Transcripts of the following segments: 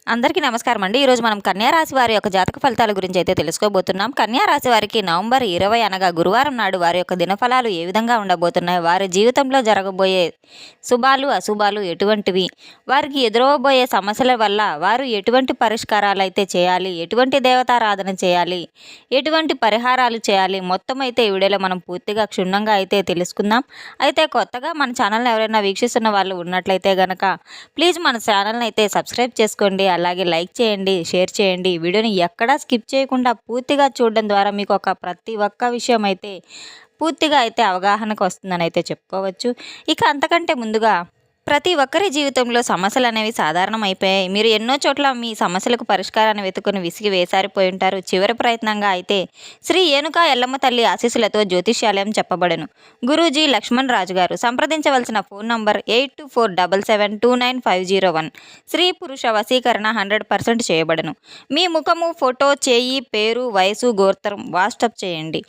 అందరికీ నమస్కారం అండి. ఈరోజు మనం కన్యా రాశి వారి యొక్క జాతక ఫలితాల గురించి అయితే తెలుసుకోబోతున్నాం. కన్యా రాశి వారికి నవంబర్ 20 అనగా గురువారం నాడు వారి యొక్క దినఫలాలు ఏ విధంగా ఉండబోతున్నాయి, వారి జీవితంలో జరగబోయే శుభాలు అశుభాలు ఎటువంటివి, వారికి ఎదురవబోయే సమస్యల వల్ల వారు ఎటువంటి పరిష్కారాలు అయితే చేయాలి, ఎటువంటి దేవతారాధన చేయాలి, ఎటువంటి పరిహారాలు చేయాలి, మొత్తం అయితే ఈ వీడియోలో మనం పూర్తిగా క్షుణ్ణంగా అయితే తెలుసుకుందాం. అయితే కొత్తగా మన ఛానల్ని ఎవరైనా వీక్షిస్తున్న వాళ్ళు ఉన్నట్లయితే గనక ప్లీజ్ మన ఛానల్ని అయితే సబ్స్క్రైబ్ చేసుకోండి. అలాగే లైక్ చేయండి, షేర్ చేయండి. వీడియోని ఎక్కడా స్కిప్ చేయకుండా పూర్తిగా చూడడం ద్వారా మీకు ప్రతి ఒక్క విషయం అయితే పూర్తిగా అయితే అవగాహనకు వస్తుందని అయితే చెప్పుకోవచ్చు. ఇక అంతకంటే ముందుగా ప్రతి ఒక్కరి జీవితంలో సమస్యలు అనేవి సాధారణం అయిపోయాయి. మీరు ఎన్నో చోట్ల మీ సమస్యలకు పరిష్కారాన్ని వెతుకుని విసిగి వేసారిపోయి ఉంటారు. చివరి ప్రయత్నంగా అయితే శ్రీ ఏనుక ఎల్లమ్మ తల్లి ఆశీస్సులతో జ్యోతిష్యాలయం చెప్పబడను. గురూజీ లక్ష్మణ్ రాజు గారు. సంప్రదించవలసిన ఫోన్ నంబర్ 8247729501. స్త్రీ పురుష వశీకరణ 100% చేయబడను. మీ ముఖము, ఫోటో, చేయి, పేరు, వయసు, గోత్రం వాట్సాప్ చేయండి.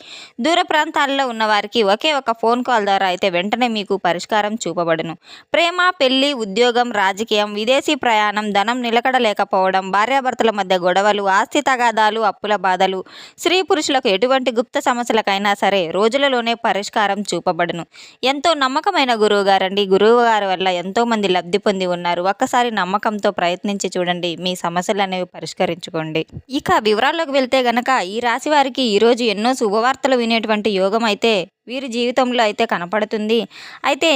దూర ప్రాంతాల్లో ఉన్నవారికి ఒకే ఒక ఫోన్ కాల్ ద్వారా అయితే వెంటనే మీకు పరిష్కారం చూపబడను. ప్రేమ, పెళ్లి, ఉద్యోగం, రాజకీయం, విదేశీ ప్రయాణం, ధనం నిలకడ లేకపోవడం, భార్యాభర్తల మధ్య గొడవలు, ఆస్తి తగాదాలు, అప్పుల బాధలు, స్త్రీ పురుషులకు ఎటువంటి గుప్త సమస్యలకైనా సరే రోజులలోనే పరిష్కారం చూపబడును. ఎంతో నమ్మకమైన గురువు గారండి. గురువు గారి వల్ల ఎంతో మంది లబ్ధి పొంది ఉన్నారు. ఒక్కసారి నమ్మకంతో ప్రయత్నించి చూడండి, మీ సమస్యలు అనేవి పరిష్కరించుకోండి. ఇక వివరాల్లోకి వెళ్తే గనక ఈ రాశి వారికి ఈరోజు ఎన్నో శుభవార్తలు వినేటువంటి యోగం అయితే వీరి జీవితంలో అయితే కనపడుతుంది. అయితే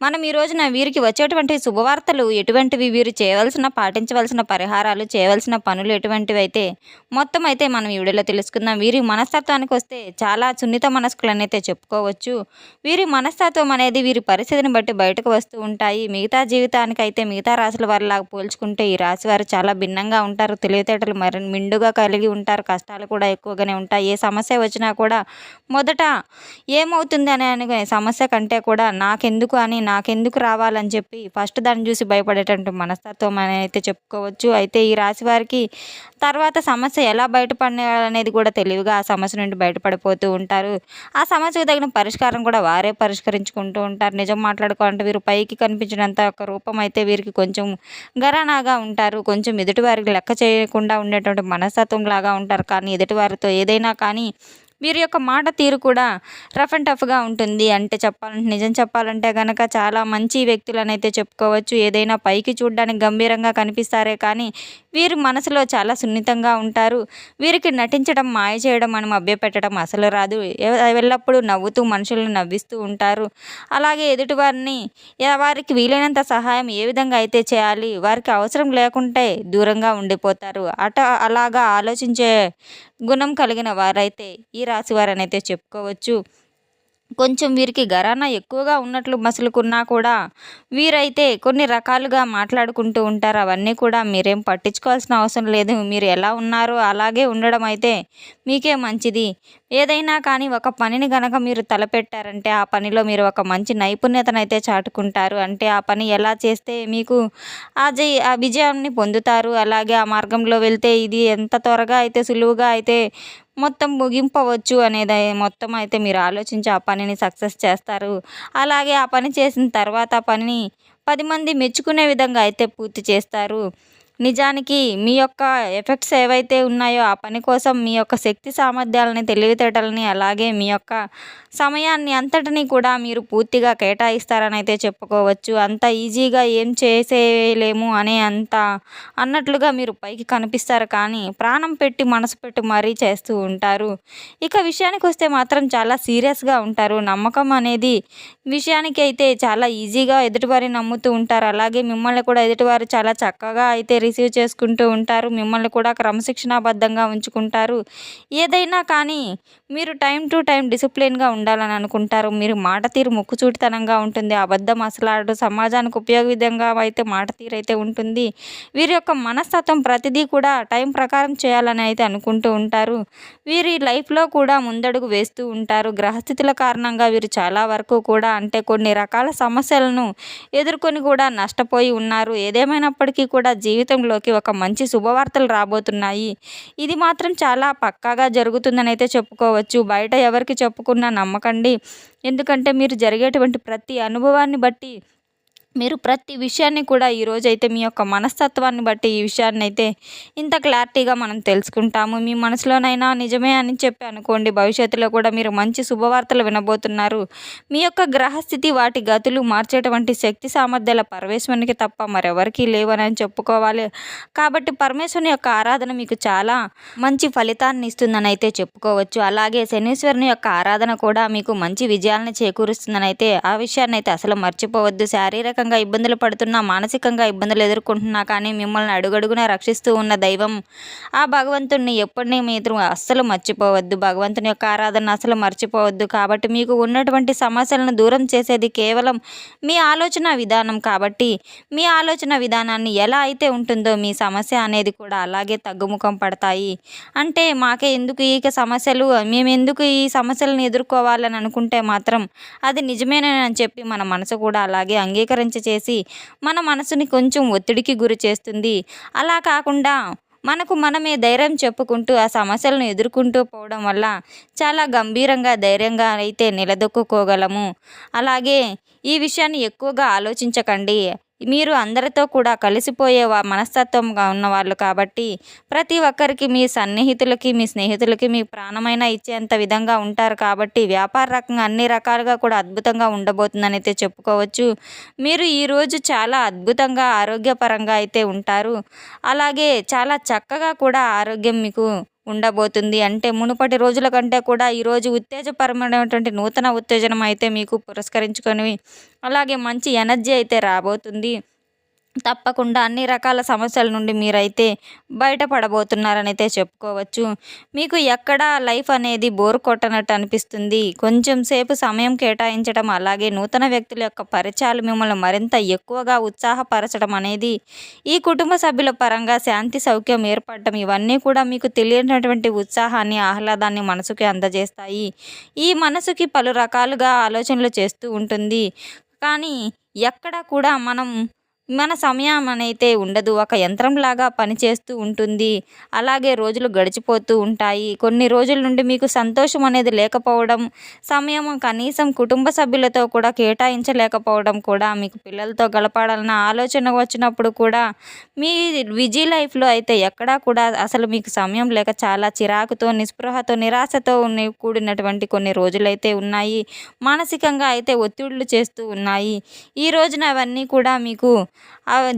మనం ఈ రోజున వీరికి వచ్చేటువంటి శుభవార్తలు ఎటువంటివి, వీరు చేయవలసిన పాటించవలసిన పరిహారాలు, చేయవలసిన పనులు ఎటువంటివి అయితే మొత్తం అయితే మనం ఈ వీడియోలో తెలుసుకుందాం. వీరి మనస్తత్వానికి వస్తే చాలా సున్నిత మనస్కులని అయితే చెప్పుకోవచ్చు. వీరి మనస్తత్వం అనేది వీరి పరిస్థితిని బట్టి బయటకు వస్తూ ఉంటాయి. మిగతా జీవితానికైతే మిగతా రాశుల వారిలా పోల్చుకుంటే ఈ రాశి వారు చాలా భిన్నంగా ఉంటారు. తెలివితేటలు మరి మిండుగా కలిగి ఉంటారు. కష్టాలు కూడా ఎక్కువగానే ఉంటాయి. ఏ సమస్య వచ్చినా కూడా మొదట ఏమవుతుంది అని అనుకునే సమస్య కంటే కూడా నాకెందుకు రావాలని చెప్పి ఫస్ట్ దాన్ని చూసి భయపడేటువంటి మనస్తత్వం అని అయితే చెప్పుకోవచ్చు. అయితే ఈ రాశి వారికి తర్వాత సమస్య ఎలా బయటపడాలనేది కూడా తెలివిగా ఆ సమస్య నుండి బయటపడిపోతూ ఉంటారు. ఆ సమస్యకు తగిన పరిష్కారం కూడా వారే పరిష్కరించుకుంటూ ఉంటారు. నిజం మాట్లాడుకోవాలంటే వీరు పైకి కనిపించినంత ఒక రూపం అయితే వీరికి కొంచెం గరానాగా ఉంటారు. కొంచెం ఎదుటివారికి లెక్క చేయకుండా ఉండేటువంటి మనస్తత్వం లాగా ఉంటారు. కానీ ఎదుటివారితో ఏదైనా కానీ వీరి యొక్క మాట తీరు కూడా రఫ్ అండ్ టఫ్గా ఉంటుంది. అంటే నిజం చెప్పాలంటే కనుక చాలా మంచి వ్యక్తులనైతే చెప్పుకోవచ్చు. ఏదైనా పైకి చూడడానికి గంభీరంగా కనిపిస్తారే కానీ వీరి మనసులో చాలా సున్నితంగా ఉంటారు. వీరికి నటించడం, మాయ చేయడం, అని మభ్యపెట్టడం అసలు రాదు. ఎల్లప్పుడూ నవ్వుతూ మనుషులను నవ్విస్తూ ఉంటారు. అలాగే ఎదుటివారిని వారికి వీలైనంత సహాయం ఏ విధంగా అయితే చేయాలి, వారికి అవసరం లేకుంటే దూరంగా ఉండిపోతారు. అలాగా ఆలోచించే గుణం కలిగిన వారైతే ఈ రాశి వారనైతే చెప్పుకోవచ్చు. కొంచెం వీరికి ఘరానా ఎక్కువగా ఉన్నట్లు మసులుకున్నా కూడా వీరైతే కొన్ని రకాలుగా మాట్లాడుకుంటూ ఉంటారు. అవన్నీ కూడా మీరేం పట్టించుకోవాల్సిన అవసరం లేదు. మీరు ఎలా ఉన్నారో అలాగే ఉండడం అయితే మీకే మంచిది. ఏదైనా కానీ ఒక పనిని గనక మీరు తలపెట్టారంటే ఆ పనిలో మీరు ఒక మంచి నైపుణ్యతనైతే చాటుకుంటారు. అంటే ఆ పని ఎలా చేస్తే మీకు ఆ విజయాన్ని పొందుతారు. అలాగే ఆ మార్గంలో వెళ్తే ఇది ఎంత త్వరగా అయితే సులువుగా అయితే మొత్తం ముగింపవచ్చు అనేది మొత్తం అయితే మీరు ఆలోచించి ఆ పనిని సక్సెస్ చేస్తారు. అలాగే ఆ పని చేసిన తర్వాత ఆ పనిని 10 మంది మెచ్చుకునే విధంగా అయితే పూర్తి చేస్తారు. నిజానికి మీ యొక్క ఎఫెక్ట్స్ ఏవైతే ఉన్నాయో ఆ పని కోసం మీ యొక్క శక్తి సామర్థ్యాలని, తెలివితేటలని, అలాగే మీ యొక్క సమయాన్ని అంతటినీ కూడా మీరు పూర్తిగా కేటాయిస్తారని అయితే చెప్పుకోవచ్చు. అంత ఈజీగా ఏం చేసేయలేము అన్నట్లుగా మీరు పైకి కనిపిస్తారు కానీ ప్రాణం పెట్టి మనసు పెట్టి మరీ చేస్తూ ఉంటారు. ఇక విషయానికి వస్తే మాత్రం చాలా సీరియస్గా ఉంటారు. నమ్మకం అనేది విషయానికి అయితే చాలా ఈజీగా ఎదుటివారిని నమ్ముతూ ఉంటారు. అలాగే మిమ్మల్ని కూడా ఎదుటివారు చాలా చక్కగా అయితే రిసీవ్ చేసుకుంటూ ఉంటారు. మిమ్మల్ని కూడా క్రమశిక్షణాబద్ధంగా ఉంచుకుంటారు. ఏదైనా కానీ మీరు టైం టు టైం డిసిప్లిన్గా ఉండాలని అనుకుంటారు. మీరు మాట తీరు ముక్కుచూటితనంగా ఉంటుంది. అబద్ధం అసలాడు సమాజానికి ఉపయోగ విధంగా అయితే మాట తీరు అయితే ఉంటుంది. వీరి యొక్క మనస్తత్వం ప్రతిదీ కూడా టైం ప్రకారం చేయాలని అయితే అనుకుంటూ ఉంటారు. వీరి లైఫ్లో కూడా ముందడుగు వేస్తూ ఉంటారు. గ్రహస్థితుల కారణంగా వీరు చాలా వరకు కూడా అంటే కొన్ని రకాల సమస్యలను ఎదుర్కొని కూడా నష్టపోయి ఉన్నారు. ఏదేమైనప్పటికీ కూడా జీవితంలోకి ఒక మంచి శుభవార్తలు రాబోతున్నాయి. ఇది మాత్రం చాలా పక్కాగా జరుగుతుందని అయితే చెప్పుకోవచ్చు. బయట ఎవరికి చెప్పుకున్నా నమ్మకండి. ఎందుకంటే మీరు జరిగేటువంటి ప్రతి అనుభవాన్ని బట్టి మీరు ప్రతి విషయాన్ని కూడా ఈరోజైతే మీ యొక్క మనస్తత్వాన్ని బట్టి ఈ విషయాన్నైతే ఇంత క్లారిటీగా మనం తెలుసుకుంటాము. మీ మనసులోనైనా నిజమే అని చెప్పి అనుకోండి. భవిష్యత్తులో కూడా మీరు మంచి శుభవార్తలు వినబోతున్నారు. మీ యొక్క గ్రహస్థితి వాటి గతులు మార్చేటువంటి శక్తి సామర్థ్యాల పరమేశ్వరునికి తప్ప మరెవరికీ లేవని చెప్పుకోవాలి. కాబట్టి పరమేశ్వరుని యొక్క ఆరాధన మీకు చాలా మంచి ఫలితాన్ని ఇస్తుందని అయితే చెప్పుకోవచ్చు. అలాగే శనీశ్వరుని యొక్క ఆరాధన కూడా మీకు మంచి విజయాలను చేకూరుస్తుందని అయితే ఆ విషయాన్ని అయితే అసలు మర్చిపోవద్దు. శారీరకంగా ఇబ్బందులు పడుతున్నా, మానసికంగా ఇబ్బందులు ఎదుర్కొంటున్నా కానీ మిమ్మల్ని అడుగడుగునా రక్షిస్తూ ఉన్న దైవం ఆ భగవంతుడిని ఎప్పటినీ మీరు అస్సలు మర్చిపోవద్దు. భగవంతుని యొక్క ఆరాధన అసలు మర్చిపోవద్దు. కాబట్టి మీకు ఉన్నటువంటి సమస్యలను దూరం చేసేది కేవలం మీ ఆలోచన విధానం. కాబట్టి మీ ఆలోచన విధానాన్ని ఎలా అయితే ఉంటుందో మీ సమస్య అనేది కూడా అలాగే తగ్గుముఖం పడతాయి. అంటే మాకే ఎందుకు ఈ సమస్యలు, మేమెందుకు ఈ సమస్యలను ఎదుర్కోవాలని అనుకుంటే మాత్రం అది నిజమేనని చెప్పి మన మనసు కూడా అలాగే చేసి మన మనసుని కొంచెం ఒత్తిడికి గురి చేస్తుంది. అలా కాకుండా మనకు మనమే ధైర్యం చెప్పుకుంటూ ఆ సమస్యలను ఎదుర్కొంటూ పోవడం వల్ల చాలా గంభీరంగా, ధైర్యంగా అయితే నిలదొక్కుకోగలము. అలాగే ఈ విషయాన్ని ఎక్కువగా ఆలోచించకండి. మీరు అందరితో కూడా కలిసిపోయే మనస్తత్వంగా ఉన్నవాళ్ళు కాబట్టి ప్రతి ఒక్కరికి మీ సన్నిహితులకి, మీ స్నేహితులకి మీ ప్రాణమైనా ఇచ్చేంత విధంగా ఉంటారు. కాబట్టి వ్యాపార రకంగా అన్ని రకాలుగా కూడా అద్భుతంగా ఉండబోతుందని అయితే చెప్పుకోవచ్చు. మీరు ఈరోజు చాలా అద్భుతంగా ఆరోగ్యపరంగా అయితే ఉంటారు. అలాగే చాలా చక్కగా కూడా ఆరోగ్యం మీకు ఉండబోతుంది. అంటే మునుపటి రోజుల కంటే కూడా ఈరోజు ఉత్తేజపరమైనటువంటి నూతన ఉత్తేజనం అయితే మీకు పురస్కరించుకొని అలాగే మంచి ఎనర్జీ అయితే రాబోతుంది. తప్పకుండా అన్ని రకాల సమస్యల నుండి మీరైతే బయటపడబోతున్నారని అయితే చెప్పుకోవచ్చు. మీకు ఎక్కడ లైఫ్ అనేది బోర్ కొట్టనట్టు అనిపిస్తుంది. కొంచెం సేపు సమయం కేటాయించడం, అలాగే నూతన వ్యక్తుల యొక్క పరిచయాలు మిమ్మల్ని మరింత ఎక్కువగా ఉత్సాహపరచడం అనేది, ఈ కుటుంబ సభ్యుల పరంగా శాంతి సౌఖ్యం ఏర్పడటం, ఇవన్నీ కూడా మీకు తెలియనటువంటి ఉత్సాహాన్ని, ఆహ్లాదాన్ని మనసుకి అందజేస్తాయి. ఈ మనసుకి పలు రకాలుగా ఆలోచనలు చేస్తూ ఉంటుంది. కానీ ఎక్కడ కూడా మన సమయం అనైతే ఉండదు. ఒక యంత్రంలాగా పనిచేస్తూ ఉంటుంది. అలాగే రోజులు గడిచిపోతూ ఉంటాయి. కొన్ని రోజుల నుండి మీకు సంతోషం అనేది లేకపోవడం, సమయం కనీసం కుటుంబ సభ్యులతో కూడా కేటాయించలేకపోవడం కూడా, మీకు పిల్లలతో గడపాలన్న ఆలోచన వచ్చినప్పుడు కూడా మీ బిజీ లైఫ్లో అయితే ఎక్కడా కూడా అసలు మీకు సమయం లేక చాలా చిరాకుతో, నిస్పృహతో, నిరాశతో కూడినటువంటి కొన్ని రోజులైతే ఉన్నాయి. మానసికంగా అయితే ఒత్తిడులు చేస్తూ ఉన్నాయి. ఈ రోజున అవన్నీ కూడా మీకు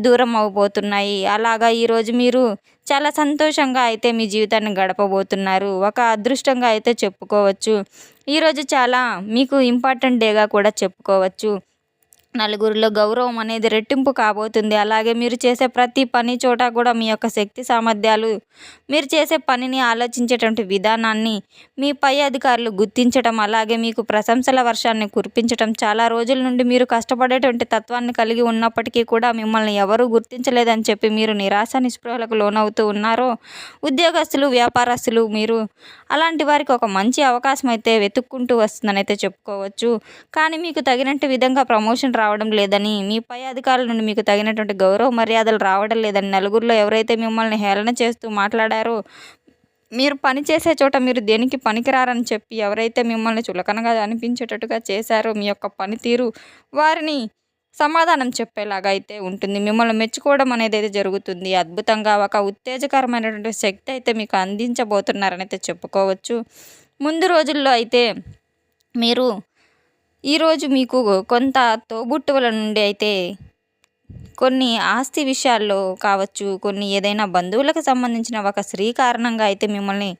దూరం అవ్వబోతున్నాయి. అలాగా ఈరోజు మీరు చాలా సంతోషంగా అయితే మీ జీవితాన్ని గడపబోతున్నారు. ఒక అదృష్టంగా అయితే చెప్పుకోవచ్చు. ఈరోజు చాలా మీకు ఇంపార్టెంట్ డేగా కూడా చెప్పుకోవచ్చు. నలుగురిలో గౌరవం అనేది రెట్టింపు కాబోతుంది. అలాగే మీరు చేసే ప్రతి పని చోట కూడా మీ యొక్క శక్తి సామర్థ్యాలు, మీరు చేసే పనిని ఆలోచించేటువంటి విధానాన్ని మీ పై అధికారులు గుర్తించడం, అలాగే మీకు ప్రశంసల వర్షాన్ని కురిపించడం, చాలా రోజుల నుండి మీరు కష్టపడేటువంటి తత్వాన్ని కలిగి ఉన్నప్పటికీ కూడా మిమ్మల్ని ఎవరూ గుర్తించలేదని చెప్పి మీరు నిరాశ నిస్పృహలకు లోనవుతూ ఉన్నారో, ఉద్యోగస్తులు, వ్యాపారస్తులు, మీరు అలాంటి వారికి ఒక మంచి అవకాశం అయితే వెతుక్కుంటూ వస్తుందని అయితే చెప్పుకోవచ్చు. కానీ మీకు తగినట్టు విధంగా ప్రమోషన్ రావడం లేదని, మీ పై అధికారుల నుండి మీకు తగినటువంటి గౌరవ మర్యాదలు రావడం లేదని, నలుగురిలో ఎవరైతే మిమ్మల్ని హేళన చేస్తూ మాట్లాడారో, మీరు పని చేసే చోట మీరు దేనికి పనికిరారని చెప్పి ఎవరైతే మిమ్మల్ని చులకనగా అనిపించేటట్టుగా చేశారో, మీ యొక్క పనితీరు వారిని సమాధానం చెప్పేలాగా అయితే ఉంటుంది. మిమ్మల్ని మెచ్చుకోవడం అనేది అయితే జరుగుతుంది. అద్భుతంగా ఒక ఉత్తేజకరమైనటువంటి శక్తి అయితే మీకు అందించబోతున్నారని అయితే చెప్పుకోవచ్చు. ముందు రోజుల్లో అయితే మీరు ఈరోజు మీకు కొంత తోబుట్టువుల నుండి అయితే కొన్ని ఆస్తి విషయాల్లో కావచ్చు, కొన్ని ఏదైనా బంధువులకు సంబంధించిన ఒక స్త్రీ కారణంగా అయితే మిమ్మల్ని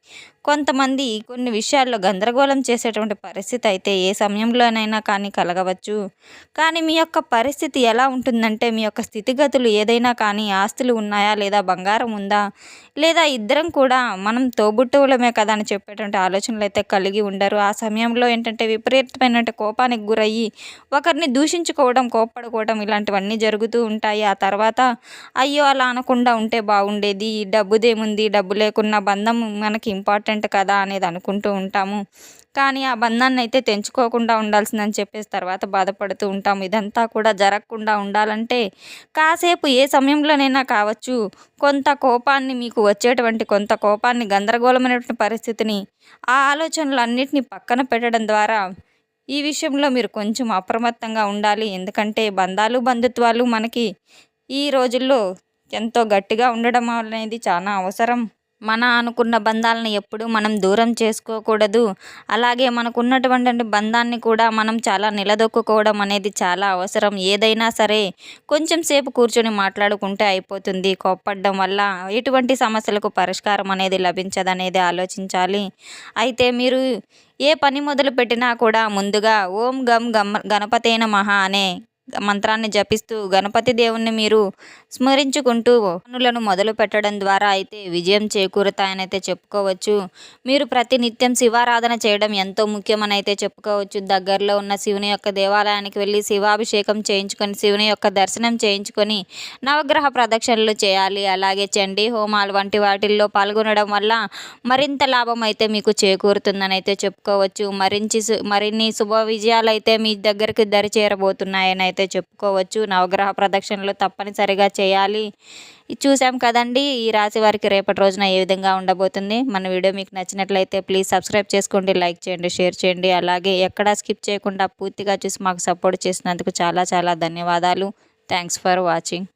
కొంతమంది కొన్ని విషయాల్లో గందరగోళం చేసేటువంటి పరిస్థితి అయితే ఏ సమయంలోనైనా కానీ కలగవచ్చు. కానీ మీ యొక్క పరిస్థితి ఎలా ఉంటుందంటే, మీ యొక్క స్థితిగతులు ఏదైనా కానీ, ఆస్తులు ఉన్నాయా లేదా బంగారం ఉందా, లేదా ఇద్దరం కూడా మనం తోబుట్టువులమే కదా అని చెప్పేటువంటి ఆలోచనలు అయితే కలిగి ఉండరు. ఆ సమయంలో ఏంటంటే విపరీతమైన కోపానికి గురయ్యి ఒకరిని దూషించుకోవడం, కోప్పడుకోవడం ఇలాంటివన్నీ జరుగుతూ ఉంటాయి. ఆ తర్వాత అయ్యో అలా అనకుండా ఉంటే బాగుండేది, డబ్బుదేముంది, డబ్బు లేకున్న బంధం మనకి ఇంపార్టెంట్ కదా అనేది అనుకుంటూ ఉంటాము. కానీ ఆ బంధాన్ని అయితే తెంచుకోకుండా ఉండాల్సిందని చెప్పేసి తర్వాత బాధపడుతూ ఉంటాము. ఇదంతా కూడా జరగకుండా ఉండాలంటే కాసేపు ఏ సమయంలోనైనా కావచ్చు, కొంత కోపాన్ని, మీకు వచ్చేటువంటి కొంత కోపాన్ని, గందరగోళమైనటువంటి పరిస్థితిని, ఆ ఆలోచనలన్నిటిని పక్కన పెట్టడం ద్వారా ఈ విషయంలో మీరు కొంచెం అప్రమత్తంగా ఉండాలి. ఎందుకంటే బంధాలు, బంధుత్వాలు మనకి ఈ రోజుల్లో ఎంతో గట్టిగా ఉండడం అనేది చాలా అవసరం. మన అనుకున్న బంధాలను ఎప్పుడూ మనం దూరం చేసుకోకూడదు. అలాగే మనకున్నటువంటి బంధాన్ని కూడా మనం చాలా నిలదొక్కుకోవడం అనేది చాలా అవసరం. ఏదైనా సరే కొంచెం సేపు కూర్చొని మాట్లాడుకుంటే అయిపోతుంది. కోప్పడడం వల్ల ఎటువంటి సమస్యలకు పరిష్కారం అనేది లభించదనేది ఆలోచించాలి. అయితే మీరు ఏ పని మొదలుపెట్టినా కూడా ముందుగా ఓం గం గణపతే నమః అనే మంత్రాన్ని జపిస్తూ గణపతి దేవుణ్ణి మీరు స్మరించుకుంటూ పనులను మొదలు పెట్టడం ద్వారా అయితే విజయం చేకూరుతాయనైతే చెప్పుకోవచ్చు. మీరు ప్రతినిత్యం శివారాధన చేయడం ఎంతో ముఖ్యమని అయితే చెప్పుకోవచ్చు. దగ్గరలో ఉన్న శివుని యొక్క దేవాలయానికి వెళ్ళి శివాభిషేకం చేయించుకొని శివుని యొక్క దర్శనం చేయించుకొని నవగ్రహ ప్రదక్షిణలు చేయాలి. అలాగే చండీ హోమాలు వంటి వాటిల్లో పాల్గొనడం వల్ల మరింత లాభం అయితే మీకు చేకూరుతుందని అయితే చెప్పుకోవచ్చు. మరిన్ని శుభ విజయాలు అయితే మీ దగ్గరికి దరి చేరబోతున్నాయని అయితే చెప్పుకోవచ్చు. నవగ్రహ ప్రదక్షిణలు తప్పనిసరిగా చేయాలి. ఇది చూసాం కదండి ఈ రాశి వారికి రేపటి రోజున ఏ విధంగా ఉండబోతుంది. మన వీడియో మీకు నచ్చినట్లయితే ప్లీజ్ సబ్స్క్రైబ్ చేసుకోండి, లైక్ చేయండి, షేర్ చేయండి. అలాగే ఎక్కడా స్కిప్ చేయకుండా పూర్తిగా చూసి మాకు సపోర్ట్ చేసినందుకు చాలా చాలా ధన్యవాదాలు. Thanks for watching.